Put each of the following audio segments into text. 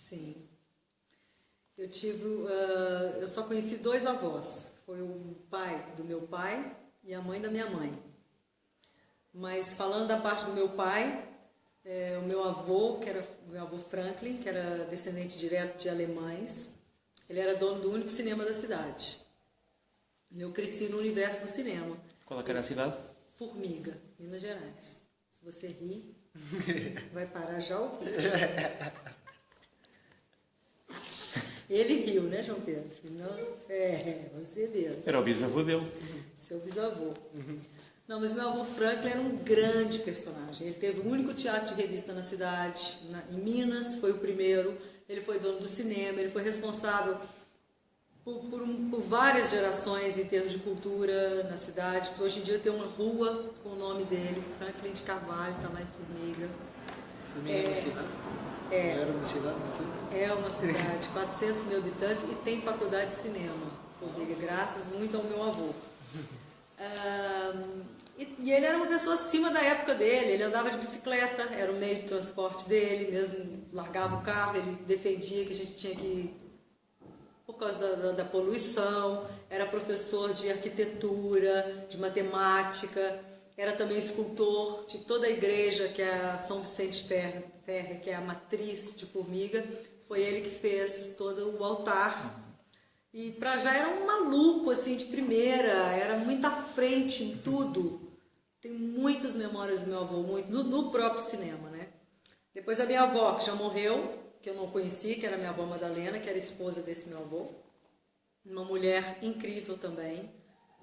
Sim. Eu só conheci 2 avós. Foi o pai do meu pai e a mãe da minha mãe. Mas falando da parte do meu pai, o meu avô, que era o meu avô Franklin, que era descendente direto de alemães, ele era dono do único cinema da cidade. E eu cresci no universo do cinema. Qual é que era a cidade? Formiga, Minas Gerais. Se você rir, vai parar já o rir. Ele riu, né, João Pedro? Não, você mesmo. Era o bisavô dele. Seu bisavô. Não, mas meu avô Franklin era um grande personagem. Ele teve o único teatro de revista na cidade, em Minas, foi o primeiro. Ele foi dono do cinema, ele foi responsável por várias gerações em termos de cultura na cidade. Hoje em dia tem uma rua com o nome dele, Franklin de Carvalho, está lá em Formiga. Formiga é uma cidade? Era uma cidade, não é? É uma cidade, 400 mil habitantes e tem faculdade de cinema, Formiga, graças muito ao meu avô. E ele era uma pessoa acima da época dele, ele andava de bicicleta, era o meio de transporte dele, mesmo largava o carro, ele defendia que a gente tinha que, por causa da poluição, era professor de arquitetura, de matemática, era também escultor, de toda a igreja, que é a São Vicente Ferrer, que é a matriz de Formiga, foi ele que fez todo o altar. E pra já era um maluco, assim, de primeira, era muito à frente em tudo. Tem muitas memórias do meu avô, muito, no próprio cinema, né? Depois a minha avó, que já morreu, que eu não conheci, que era a minha avó Madalena, que era esposa desse meu avô. Uma mulher incrível também,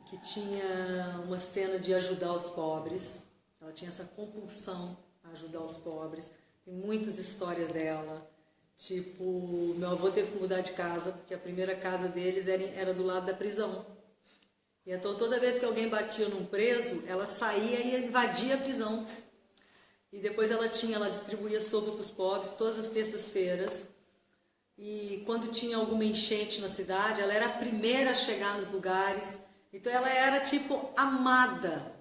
que tinha uma cena de ajudar os pobres. Ela tinha essa compulsão a ajudar os pobres. Tem muitas histórias dela. Tipo, meu avô teve que mudar de casa, porque a primeira casa deles era do lado da prisão. E então toda vez que alguém batia num preso, ela saía e invadia a prisão. E depois ela distribuía sopa para os pobres todas as terças-feiras. E quando tinha alguma enchente na cidade, ela era a primeira a chegar nos lugares. Então ela era tipo amada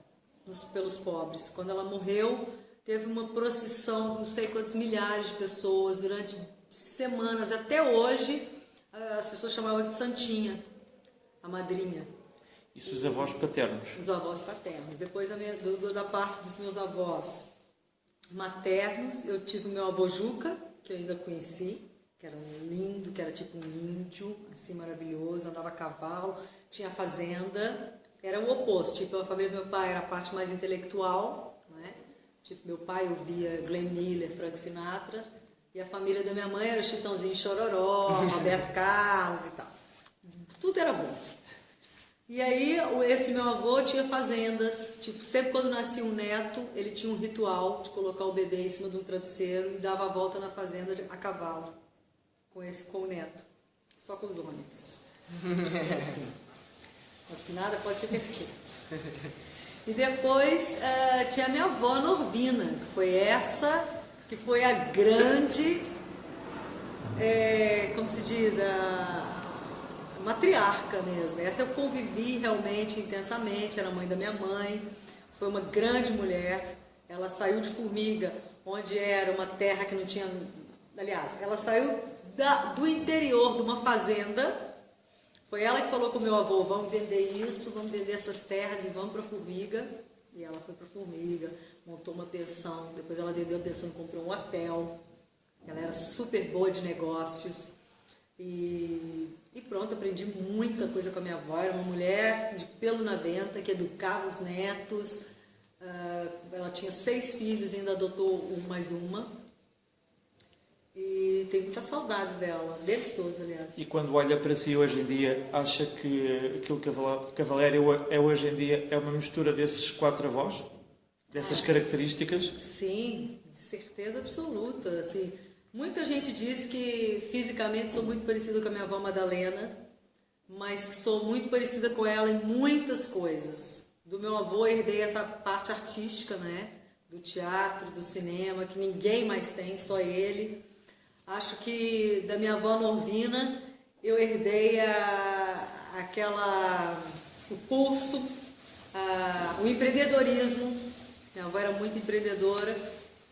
pelos pobres. Quando ela morreu, teve uma procissão, não sei quantos milhares de pessoas durante semanas. Até hoje, as pessoas chamavam de Santinha, a madrinha. Isso os avós paternos? Os avós paternos. Depois da parte dos meus avós maternos, eu tive o meu avô Juca, que eu ainda conheci, que era um lindo, que era tipo um índio, assim, maravilhoso, andava a cavalo, tinha fazenda, era o oposto, tipo, a família do meu pai era a parte mais intelectual, né? Tipo, meu pai ouvia Glenn Miller, Frank Sinatra, e a família da minha mãe era Chitãozinho e Chororó, Roberto Carlos e tal. Tudo era bom. E aí, esse meu avô tinha fazendas, tipo, sempre quando nascia um neto, ele tinha um ritual de colocar o bebê em cima de um travesseiro e dava a volta na fazenda a cavalo, com o neto, só com os homens. Enfim, mas que nada pode ser perfeito. E depois tinha a minha avó Norvina, que foi essa, que foi a grande, como se diz, matriarca mesmo. Essa eu convivi realmente intensamente, era a mãe da minha mãe, foi uma grande mulher. Ela saiu de Formiga, onde era uma terra que não tinha... Aliás, ela saiu do interior de uma fazenda. Foi ela que falou com o meu avô, vamos vender isso, vamos vender essas terras e vamos para Formiga. E ela foi para Formiga, montou uma pensão, depois ela vendeu a pensão e comprou um hotel. Ela era super boa de negócios. E pronto, aprendi muita coisa com a minha avó. Era uma mulher de pelo na venta, que educava os netos. Ela tinha 6 filhos e ainda adotou mais uma. E tenho muitas saudades dela, deles todos, aliás. E quando olha para si hoje em dia, acha que aquilo que a Valéria é hoje em dia é uma mistura desses 4 avós? Dessas características? Sim, de certeza absoluta. Assim, muita gente diz que fisicamente sou muito parecida com a minha avó Madalena, mas que sou muito parecida com ela em muitas coisas. Do meu avô herdei essa parte artística, né? Do teatro, do cinema, que ninguém mais tem, só ele. Acho que da minha avó Norvina eu herdei o pulso, o empreendedorismo. Minha avó era muito empreendedora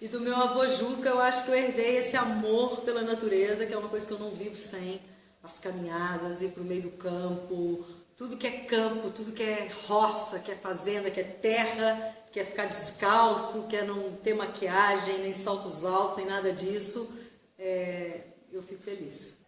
E do meu avô Juca, eu acho que eu herdei esse amor pela natureza, que é uma coisa que eu não vivo sem. As caminhadas, ir para o meio do campo, tudo que é campo, tudo que é roça, que é fazenda, que é terra, que é ficar descalço, que é não ter maquiagem, nem saltos altos, nem nada disso, eu fico feliz.